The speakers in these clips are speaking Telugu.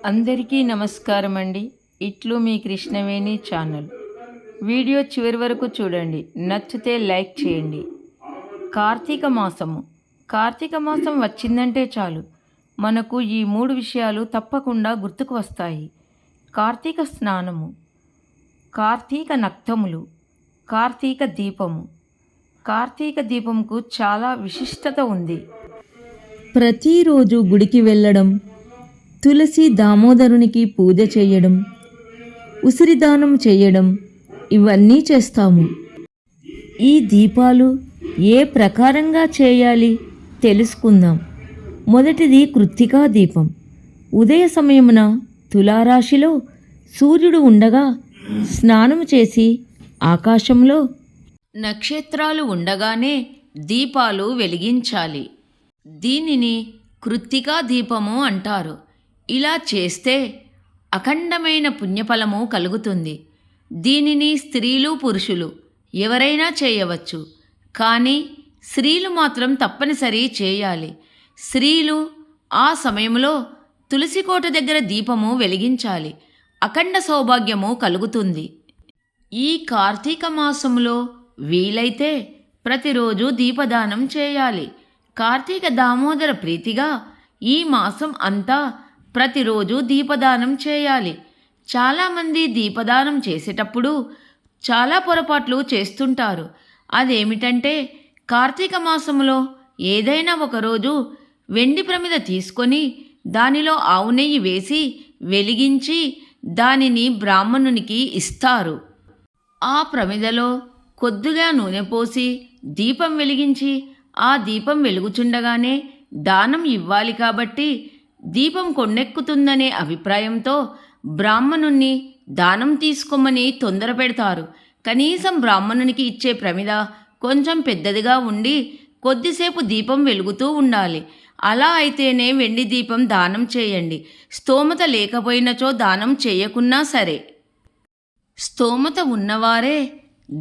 అందరికీ నమస్కారం అండి. ఇట్లు మీ కృష్ణవేణి ఛానల్. వీడియో చివరి వరకు చూడండి, నచ్చితే లైక్ చేయండి. కార్తీక మాసం వచ్చిందంటే చాలు మనకు ఈ 3 విషయాలు తప్పకుండా గుర్తుకు వస్తాయి. కార్తీక స్నానము, కార్తీక నక్తములు, కార్తీక దీపము. కార్తీక దీపంకు చాలా విశిష్టత ఉంది. ప్రతిరోజు గుడికి వెళ్ళడం, తులసి దామోదరునికి పూజ చేయడం, ఉసిరిదానం చేయడం, ఇవన్నీ చేస్తాము. ఈ దీపాలు ఏ ప్రకారంగా చేయాలి తెలుసుకుందాం. మొదటిది కృత్తికా దీపం. ఉదయ సమయమున తులారాశిలో సూర్యుడు ఉండగా స్నానం చేసి ఆకాశంలో నక్షత్రాలు ఉండగానే దీపాలు వెలిగించాలి. దీనిని కృత్తికా దీపము అంటారు. ఇలా చేస్తే అఖండమైన పుణ్యఫలము కలుగుతుంది. దీనిని స్త్రీలు పురుషులు ఎవరైనా చేయవచ్చు, కానీ స్త్రీలు మాత్రం తప్పనిసరి చేయాలి. స్త్రీలు ఆ సమయంలో తులసికోట దగ్గర దీపము వెలిగించాలి. అఖండ సౌభాగ్యము కలుగుతుంది. ఈ కార్తీక మాసంలో వీలైతే ప్రతిరోజు దీపదానం చేయాలి. కార్తీక దామోదర ప్రీతిగా ఈ మాసం అంతా ప్రతిరోజు దీపదానం చేయాలి. చాలామంది దీపదానం చేసేటప్పుడు చాలా పొరపాట్లు చేస్తుంటారు. అదేమిటంటే, కార్తీక మాసంలో ఏదైనా ఒకరోజు వెండి ప్రమిద తీసుకొని దానిలో ఆవు నెయ్యి వేసి వెలిగించి దానిని బ్రాహ్మణునికి ఇస్తారు. ఆ ప్రమిదలో కొద్దిగా నూనె పోసి దీపం వెలిగించి ఆ దీపం వెలుగుచుండగానే దానం ఇవ్వాలి. కాబట్టి దీపం కొండెక్కుతుందనే అభిప్రాయంతో బ్రాహ్మణుణ్ణి దానం తీసుకోమని తొందర పెడతారు. కనీసం బ్రాహ్మణునికి ఇచ్చే ప్రమిద కొంచెం పెద్దదిగా ఉండి కొద్దిసేపు దీపం వెలుగుతూ ఉండాలి. అలా అయితేనే వెండి దీపం దానం చేయండి. స్తోమత లేకపోయినచో దానం చేయకున్నా సరే. స్తోమత ఉన్నవారే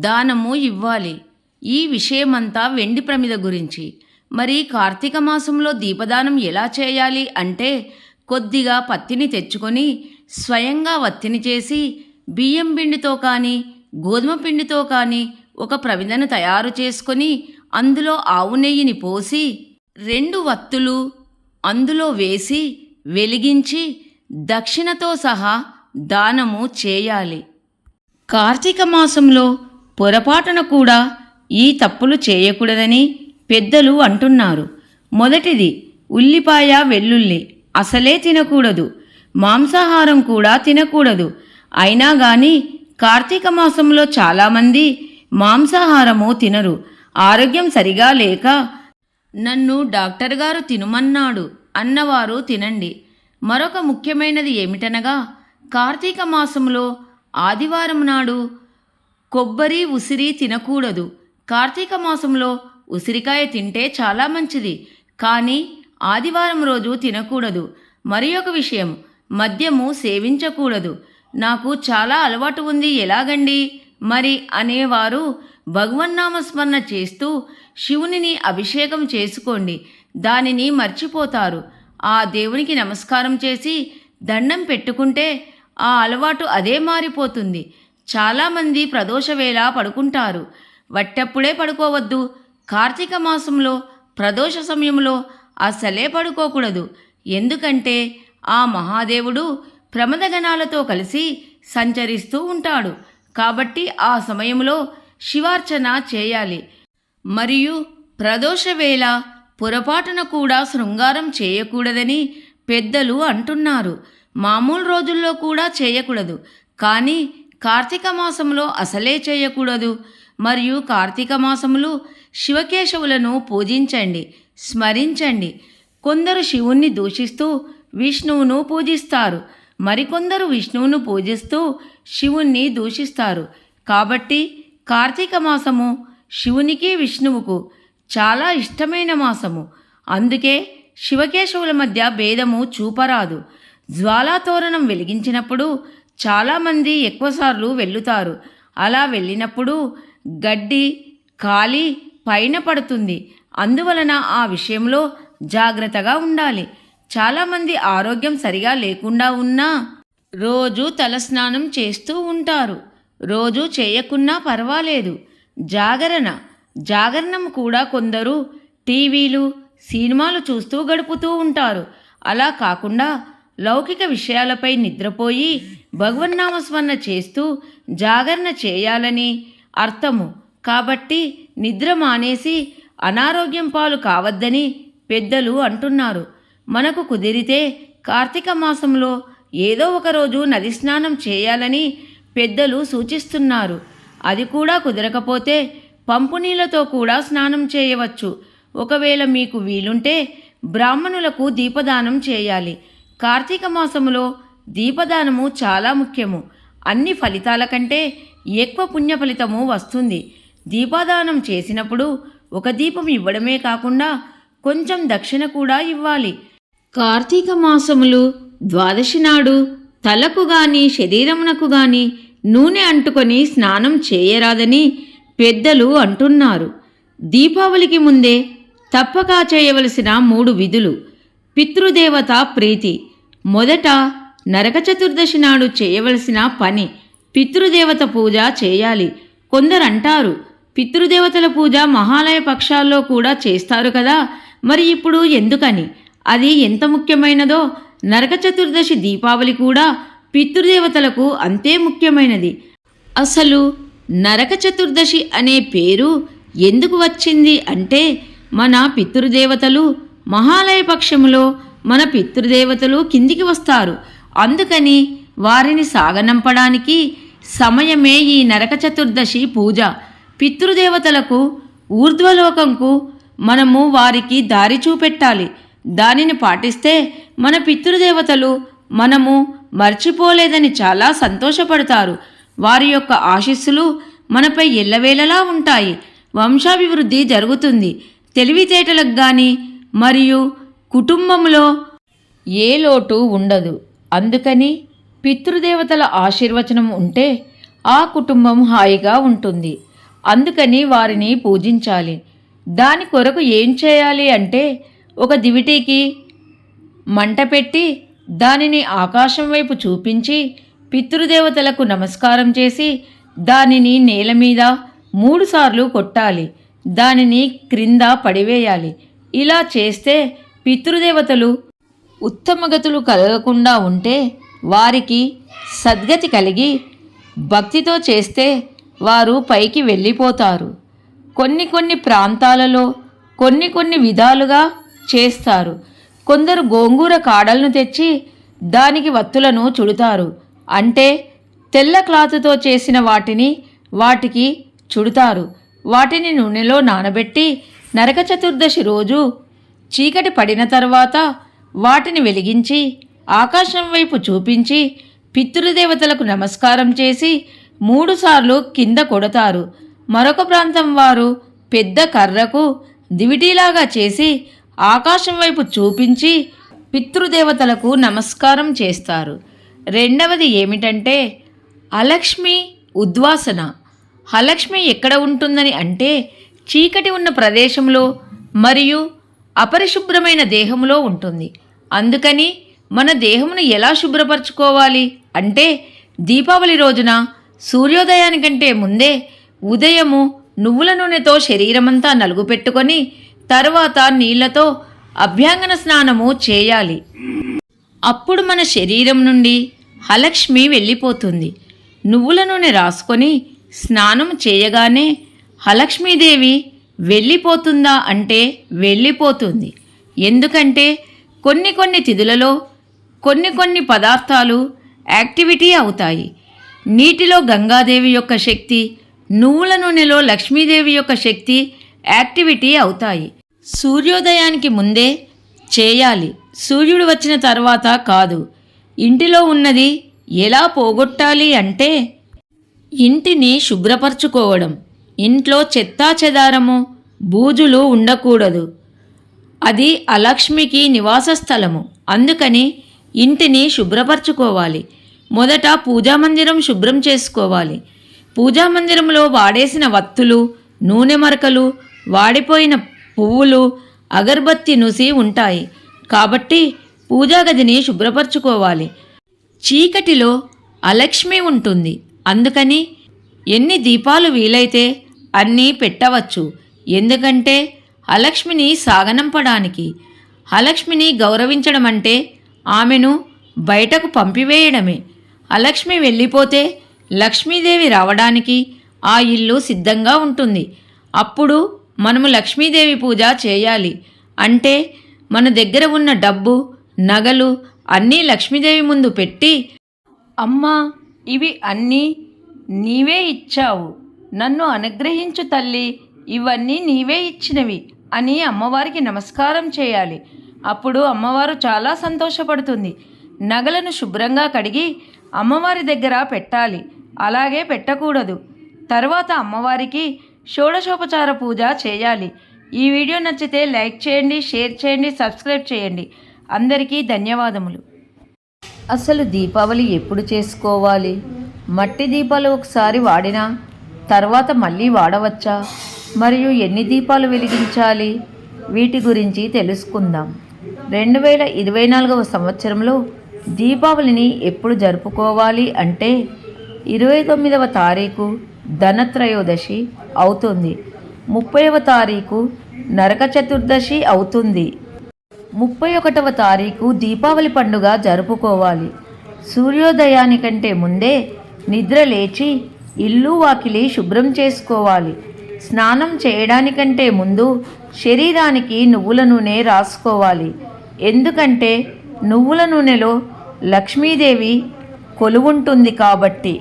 దానము ఇవ్వాలి. ఈ విషయమంతా వెండి ప్రమిద గురించి. మరి కార్తీక మాసంలో దీపదానం ఎలా చేయాలి అంటే, కొద్దిగా పత్తిని తెచ్చుకొని స్వయంగా వత్తిని చేసి బియ్యం పిండితో కానీ గోధుమ పిండితో కానీ ఒక ప్రమిదను తయారు చేసుకొని అందులో ఆవు నెయ్యిని పోసి 2 వత్తులు అందులో వేసి వెలిగించి దక్షిణతో సహా దానము చేయాలి. కార్తీక మాసంలో పొరపాటున కూడా ఈ తప్పులు చేయకూడదని పెద్దలు అంటున్నారు. మొదటిది ఉల్లిపాయ, వెల్లుల్లి అసలే తినకూడదు. మాంసాహారం కూడా తినకూడదు. అయినా కానీ కార్తీక మాసంలో చాలామంది మాంసాహారము తినరు. ఆరోగ్యం సరిగా లేక నన్ను డాక్టర్ గారు తినమన్నాడు అన్నవారు తినండి. మరొక ముఖ్యమైనది ఏమిటనగా, కార్తీక మాసంలో ఆదివారం నాడు కొబ్బరి, ఉసిరి తినకూడదు. కార్తీక మాసంలో ఉసిరికాయ తింటే చాలా మంచిది, కానీ ఆదివారం రోజు తినకూడదు. మరి ఒక విషయం, మద్యము సేవించకూడదు. నాకు చాలా అలవాటు ఉంది, ఎలాగండి మరి అనేవారు భగవన్నామస్మరణ చేస్తూ శివునిని అభిషేకం చేసుకోండి. దానిని మర్చిపోతారు. ఆ దేవునికి నమస్కారం చేసి దండం పెట్టుకుంటే ఆ అలవాటు అదే మారిపోతుంది. చాలామంది ప్రదోష వేళ పడుకుంటారు. వట్టప్పుడే పడుకోవద్దు. కార్తీక మాసంలో ప్రదోష సమయంలో అస్సలే పడుకోకూడదు. ఎందుకంటే ఆ మహాదేవుడు ప్రమదగణాలతో కలిసి సంచరిస్తూ ఉంటాడు. కాబట్టి ఆ సమయంలో శివార్చన చేయాలి. మరియు ప్రదోష వేళ పొరపాటున కూడా శృంగారం చేయకూడదని పెద్దలు అంటున్నారు. మామూలు రోజుల్లో కూడా చేయకూడదు, కానీ కార్తీక మాసంలో అసలే చేయకూడదు. మరియు కార్తీక మాసంలో శివకేశవులను పూజించండి, స్మరించండి. కొందరు శివుణ్ణి దూషిస్తూ విష్ణువును పూజిస్తారు. మరికొందరు విష్ణువును పూజిస్తూ శివుణ్ణి దూషిస్తారు. కాబట్టి కార్తీక మాసము శివునికి, విష్ణువుకు చాలా ఇష్టమైన మాసము. అందుకే శివకేశవుల మధ్య భేదము చూపరాదు. జ్వాలాతోరణం వెలిగించినప్పుడు చాలామంది ఎక్కువసార్లు వెళ్ళుతారు. అలా వెళ్ళినప్పుడు గడ్డి కాలి పైన పడుతుంది. అందువలన ఆ విషయంలో జాగ్రత్తగా ఉండాలి. చాలామంది ఆరోగ్యం సరిగా లేకుండా ఉన్నా రోజు తలస్నానం చేస్తూ ఉంటారు. రోజు చేయకున్నా పర్వాలేదు. జాగరణం కూడా కొందరు టీవీలు సినిమాలు చూస్తూ గడుపుతూ ఉంటారు. అలా కాకుండా లౌకిక విషయాలపై నిద్రపోయి భగవన్నామస్మరణ చేస్తూ జాగరణ చేయాలని అర్థము. కాబట్టి నిద్ర మానేసి అనారోగ్యం పాలు కావద్దని పెద్దలు అంటున్నారు. మనకు కుదిరితే కార్తీక మాసంలో ఏదో ఒకరోజు నది స్నానం చేయాలని పెద్దలు సూచిస్తున్నారు. అది కూడా కుదరకపోతే పంపు నీళ్ళతో కూడా స్నానం చేయవచ్చు. ఒకవేళ మీకు వీలుంటే బ్రాహ్మణులకు దీపదానం చేయాలి. కార్తీక మాసములో దీపదానము చాలా ముఖ్యము. అన్ని ఫలితాల కంటే ఎక్కువ పుణ్య ఫలితము వస్తుంది. దీపదానం చేసినప్పుడు ఒక దీపం ఇవ్వడమే కాకుండా కొంచెం దక్షిణ కూడా ఇవ్వాలి. కార్తీక మాసములు ద్వాదశి నాడు తలకు గాని శరీరమునకు గాని నూనె అంటుకొని స్నానం చేయరాదని పెద్దలు అంటున్నారు. దీపావళికి ముందే తప్పక చేయవలసిన 3 విధులు. పితృదేవత ప్రీతి. మొదట నరక చతుర్దశి నాడు చేయవలసిన పని పితృదేవత పూజ చేయాలి. కొందరు అంటారు, పితృదేవతల పూజ మహాలయ పక్షాల్లో కూడా చేస్తారు కదా, మరి ఇప్పుడు ఎందుకని? అది ఎంత ముఖ్యమైనదో నరక చతుర్దశి దీపావళి కూడా పితృదేవతలకు అంతే ముఖ్యమైనది. అసలు నరక చతుర్దశి అనే పేరు ఎందుకు వచ్చింది అంటే, మన పితృదేవతలు మహాలయ పక్షములో మన పితృదేవతలు కిందికి వస్తారు. అందుకని వారిని సాగనంపడానికి సమయమే ఈ నరక చతుర్దశి పూజ. పితృదేవతలకు ఊర్ధ్వలోకంకు మనము వారికి దారి చూపెట్టాలి. దానిని పాటిస్తే మన పితృదేవతలు మనము మర్చిపోలేదని చాలా సంతోషపడతారు. వారి యొక్క ఆశీస్సులు మనపై ఎల్లవేళలా ఉంటాయి. వంశాభివృద్ధి జరుగుతుంది. తెలివితేటలకు కానీ మరియు కుటుంబంలో ఏ లోటు ఉండదు. అందుకని పితృదేవతల ఆశీర్వచనం ఉంటే ఆ కుటుంబం హాయిగా ఉంటుంది. అందుకని వారిని పూజించాలి. దాని కొరకు ఏం చేయాలి అంటే, ఒక దివిటీకి మంట పెట్టి దానిని ఆకాశం వైపు చూపించి పితృదేవతలకు నమస్కారం చేసి దానిని నేల మీద 3 సార్లు కొట్టాలి. దానిని క్రింద పడివేయాలి. ఇలా చేస్తే పితృదేవతలు ఉత్తమగతులు కలగకుండా ఉంటే వారికి సద్గతి కలిగి భక్తితో చేస్తే వారు పైకి వెళ్ళిపోతారు. కొన్ని ప్రాంతాలలో కొన్ని విధాలుగా చేస్తారు. కొందరు గోంగూర కాడలను తెచ్చి దానికి వత్తులను చుడతారు. అంటే తెల్ల క్లాతుతో చేసిన వాటికి చుడతారు. వాటిని నూనెలో నానబెట్టి నరక చతుర్దశి రోజు చీకటి పడిన తర్వాత వాటిని వెలిగించి ఆకాశం వైపు చూపించి పితృదేవతలకు నమస్కారం చేసి 3 సార్లు కింద కొడతారు. మరొక ప్రాంతం వారు పెద్ద కర్రకు దివిటీలాగా చేసి ఆకాశం వైపు చూపించి పితృదేవతలకు నమస్కారం చేస్తారు. రెండవది ఏమిటంటే అలక్ష్మి ఉద్వాసన. అలక్ష్మి ఎక్కడ ఉంటుందని అంటే చీకటి ఉన్న ప్రదేశంలో మరియు అపరిశుభ్రమైన దేహంలో ఉంటుంది. అందుకని మన దేహమును ఎలా శుభ్రపరచుకోవాలి అంటే, దీపావళి రోజున సూర్యోదయానికంటే ముందే ఉదయము నువ్వుల నూనెతో శరీరమంతా నలుగు పెట్టుకొని తర్వాత నీళ్లతో అభ్యంగన స్నానము చేయాలి. అప్పుడు మన శరీరం నుండి అలక్ష్మి వెళ్ళిపోతుంది. నువ్వుల నూనె రాసుకొని స్నానం చేయగానే అలక్ష్మీదేవి వెళ్ళిపోతుందా అంటే వెళ్ళిపోతుంది. ఎందుకంటే కొన్ని తిథులలో కొన్ని పదార్థాలు యాక్టివిటీ అవుతాయి. నీటిలో గంగాదేవి యొక్క శక్తి, నువ్వుల నూనెలో లక్ష్మీదేవి యొక్క శక్తి యాక్టివిటీ అవుతాయి. సూర్యోదయానికి ముందే చేయాలి. సూర్యుడు వచ్చిన తర్వాత కాదు. ఇంటిలో ఉన్నది ఎలా పోగొట్టాలి అంటే, ఇంటిని శుభ్రపరచుకోవడం. ఇంట్లో చెత్తా చెదారము బూజులు ఉండకూడదు. అది అలక్ష్మికి నివాస స్థలము. అందుకని ఇంటిని శుభ్రపరచుకోవాలి. మొదట పూజామందిరం శుభ్రం చేసుకోవాలి. పూజామందిరంలో వాడేసిన వత్తులు, నూనె మరకలు, వాడిపోయిన పువ్వులు, అగర్బత్తి నుసి ఉంటాయి. కాబట్టి పూజా గదిని శుభ్రపరచుకోవాలి. చీకటిలో అలక్ష్మి ఉంటుంది. అందుకని ఎన్ని దీపాలు వీలైతే అన్నీ పెట్టవచ్చు. ఎందుకంటే అలక్ష్మిని సాగనంపడానికి. అలక్ష్మిని గౌరవించడం అంటే ఆమెను బయటకు పంపివేయడమే. అలక్ష్మి వెళ్ళిపోతే లక్ష్మీదేవి రావడానికి ఆ ఇల్లు సిద్ధంగా ఉంటుంది. అప్పుడు మనము లక్ష్మీదేవి పూజ చేయాలి. అంటే మన దగ్గర ఉన్న డబ్బు, నగలు అన్నీ లక్ష్మీదేవి ముందు పెట్టి, అమ్మా ఇవి అన్నీ నీవే ఇచ్చావు, నన్ను అనుగ్రహించు తల్లి, ఇవన్నీ నీవే ఇచ్చినవి అని అమ్మవారికి నమస్కారం చేయాలి. అప్పుడు అమ్మవారు చాలా సంతోషపడుతుంది. నగలను శుభ్రంగా కడిగి అమ్మవారి దగ్గర పెట్టాలి. అలాగే పెట్టకూడదు. తర్వాత అమ్మవారికి షోడశోపచార పూజ చేయాలి. ఈ వీడియో నచ్చితే లైక్ చేయండి, షేర్ చేయండి, సబ్స్క్రైబ్ చేయండి. అందరికీ ధన్యవాదములు. అసలు దీపావళి ఎప్పుడు చేసుకోవాలి? మట్టి దీపాలు ఒకసారి వాడినా తర్వాత మళ్ళీ వాడవచ్చా? మరియు ఎన్ని దీపాలు వెలిగించాలి? వీటి గురించి తెలుసుకుందాం. 2024వ సంవత్సరంలో దీపావళిని ఎప్పుడు జరుపుకోవాలి అంటే 29వ తారీఖు ధనత్రయోదశి అవుతుంది. 30వ తారీఖు నరక చతుర్దశి అవుతుంది. 31వ తారీఖు దీపావళి పండుగ జరుపుకోవాలి. సూర్యోదయానికంటే ముందే నిద్ర లేచి ఇల్లు వాకిలి శుభ్రం చేసుకోవాలి. స్నానం చేయడానికంటే ముందు శరీరానికి నువ్వుల నూనె రాసుకోవాలి. ఎందుకంటే నువ్వుల నూనెలో లక్ష్మీదేవి కొలువుంటుంది కాబట్టి.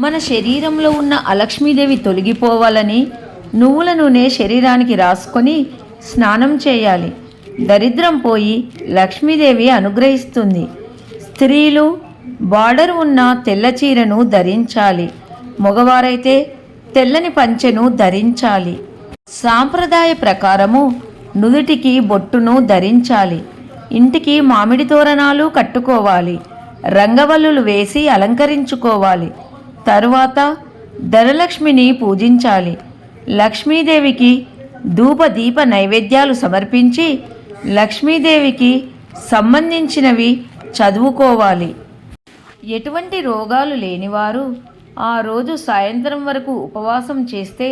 మన శరీరంలో ఉన్న అలక్ష్మీదేవి తొలగిపోవాలని నువ్వుల నూనె శరీరానికి రాసుకొని స్నానం చేయాలి. దరిద్రం పోయి లక్ష్మీదేవి అనుగ్రహిస్తుంది. స్త్రీలు బార్డర్ ఉన్న తెల్ల చీరను ధరించాలి. మగవారైతే తెల్లని పంచెను ధరించాలి. సాంప్రదాయ ప్రకారము నుదుటికి బొట్టును ధరించాలి. ఇంటికి మామిడి తోరణాలు కట్టుకోవాలి. రంగవల్లులు వేసి అలంకరించుకోవాలి. తరువాత ధనలక్ష్మిని పూజించాలి. లక్ష్మీదేవికి ధూప దీప నైవేద్యాలు సమర్పించి లక్ష్మీదేవికి సంబంధించినవి చదువుకోవాలి. ఎటువంటి రోగాలు లేనివారు ఆ రోజు సాయంత్రం వరకు ఉపవాసం చేస్తే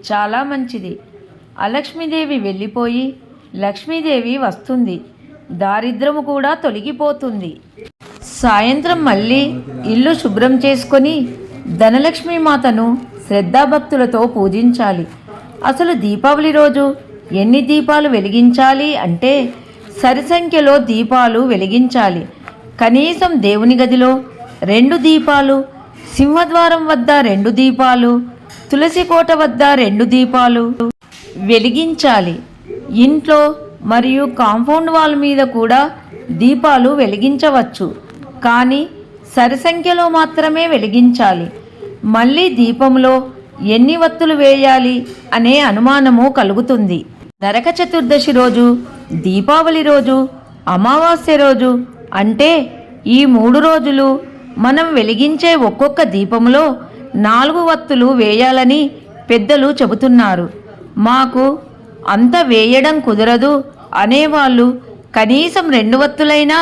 చాలా మంచిది. అలక్ష్మీదేవి వెళ్ళిపోయి లక్ష్మీదేవి వస్తుంది. దారిద్రము కూడా తొలగిపోతుంది. సాయంత్రం మళ్ళీ ఇల్లు శుభ్రం చేసుకొని ధనలక్ష్మీ మాతను శ్రద్ధాభక్తులతో పూజించాలి. అసలు దీపావళి రోజు ఎన్ని దీపాలు వెలిగించాలి అంటే సరి సంఖ్యలో దీపాలు వెలిగించాలి. కనీసం దేవుని గదిలో 2 దీపాలు, సింహద్వారం వద్ద 2 దీపాలు, తులసి కోట వద్ద 2 దీపాలు వెలిగించాలి. ఇంట్లో మరియు కాంపౌండ్ వాల్ మీద కూడా దీపాలు వెలిగించవచ్చు. కానీ సరి సంఖ్యలో మాత్రమే వెలిగించాలి. మళ్ళీ దీపంలో ఎన్ని వత్తులు వేయాలి అనే అనుమానము కలుగుతుంది. నరక చతుర్దశి రోజు, దీపావళి రోజు, అమావాస్య రోజు అంటే ఈ 3 రోజులు మనం వెలిగించే ఒక్కొక్క దీపంలో 4 వత్తులు వేయాలని పెద్దలు చెబుతున్నారు. మాకు అంత వేయడం కుదరదు అనేవాళ్ళు కనీసం 2 వత్తులైనా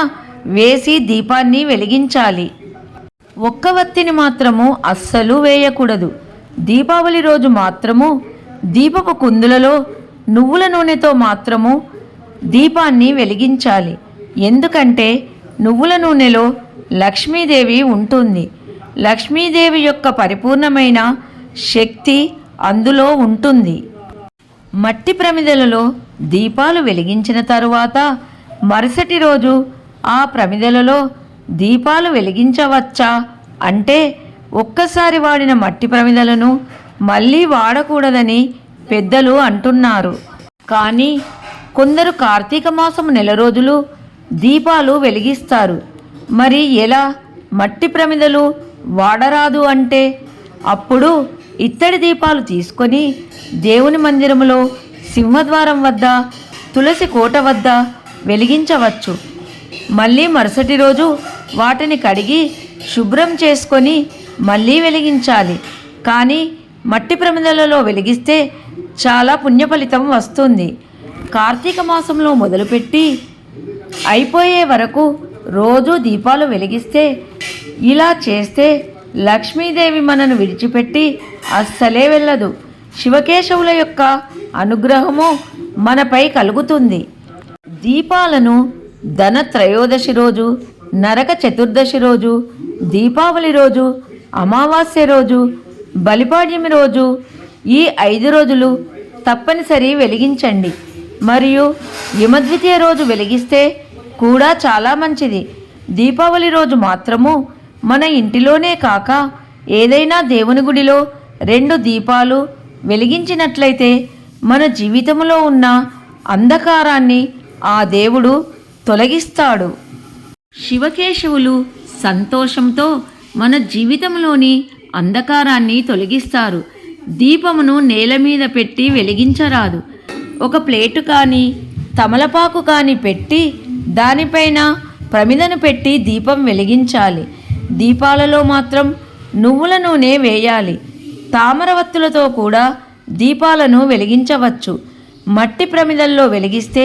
వేసి దీపాన్ని వెలిగించాలి. ఒక్క వత్తిని మాత్రము అస్సలు వేయకూడదు. దీపావళి రోజు మాత్రము దీపపు కుందులలో నువ్వుల నూనెతో మాత్రము దీపాన్ని వెలిగించాలి. ఎందుకంటే నువ్వుల నూనెలో లక్ష్మీదేవి ఉంటుంది. లక్ష్మీదేవి యొక్క పరిపూర్ణమైన శక్తి అందులో ఉంటుంది. మట్టి ప్రమిదలలో దీపాలు వెలిగించిన తరువాత మరుసటి రోజు ఆ ప్రమిదలలో దీపాలు వెలిగించవచ్చా అంటే ఒక్కసారి వాడిన మట్టి ప్రమిదలను మళ్ళీ వాడకూడదని పెద్దలు అంటున్నారు. కానీ కొందరు కార్తీక మాసం నెల రోజులు దీపాలు వెలిగిస్తారు. మరి ఎలా మట్టి ప్రమిదలు వాడరాదు అంటే అప్పుడు ఇత్తడి దీపాలు తీసుకొని దేవుని మందిరంలో సింహద్వారం వద్ద, తులసి కోట వద్ద వెలిగించవచ్చు. మళ్ళీ మరుసటి రోజు వాటిని కడిగి శుభ్రం చేసుకొని మళ్ళీ వెలిగించాలి. కానీ మట్టి ప్రమిదలలో వెలిగిస్తే చాలా పుణ్యఫలితం వస్తుంది. కార్తీక మాసంలో మొదలుపెట్టి అయిపోయే వరకు రోజు దీపాలు వెలిగిస్తే, ఇలా చేస్తే లక్ష్మీదేవి మనను విడిచిపెట్టి అస్సలే వెళ్ళదు. శివకేశవుల యొక్క అనుగ్రహము మనపై కలుగుతుంది. దీపాలను ధన త్రయోదశి రోజు, నరక చతుర్దశి రోజు, దీపావళి రోజు, అమావాస్య రోజు, బలిపాడ్యమి రోజు, ఈ 5 రోజులు తప్పనిసరి వెలిగించండి. మరియు యమద్వితీయ రోజు వెలిగిస్తే కూడా చాలా మంచిది. దీపావళి రోజు మాత్రము మన ఇంటిలోనే కాక ఏదైనా దేవుని గుడిలో 2 దీపాలు వెలిగించినట్లయితే మన జీవితంలో ఉన్న అంధకారాన్ని ఆ దేవుడు తొలగిస్తాడు. శివకేశవులు సంతోషంతో మన జీవితంలోని అంధకారాన్ని తొలగిస్తారు. దీపమును నేల మీద పెట్టి వెలిగించరాదు. ఒక ప్లేటు కానీ తమలపాకు కానీ పెట్టి దానిపైన ప్రమిదను పెట్టి దీపం వెలిగించాలి. దీపాలలో మాత్రం నువ్వుల నూనె వేయాలి. తామరవత్తులతో కూడా దీపాలను వెలిగించవచ్చు. మట్టి ప్రమిదల్లో వెలిగిస్తే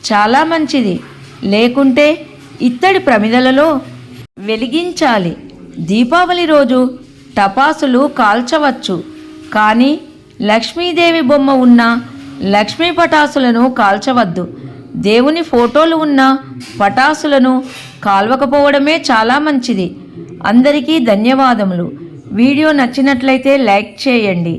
చాలా మంచిది. లేకుంటే ఇత్తడి ప్రమిదలలో వెలిగించాలి. దీపావళి రోజు టపాసులు కాల్చవచ్చు, కానీ లక్ష్మీదేవి బొమ్మ ఉన్న లక్ష్మీ పటాసులను కాల్చవద్దు. దేవుని ఫోటోలు ఉన్న పటాసులను కాల్వకపోవడమే చాలా మంచిది. అందరికీ ధన్యవాదములు. వీడియో నచ్చినట్లయితే లైక్ చేయండి.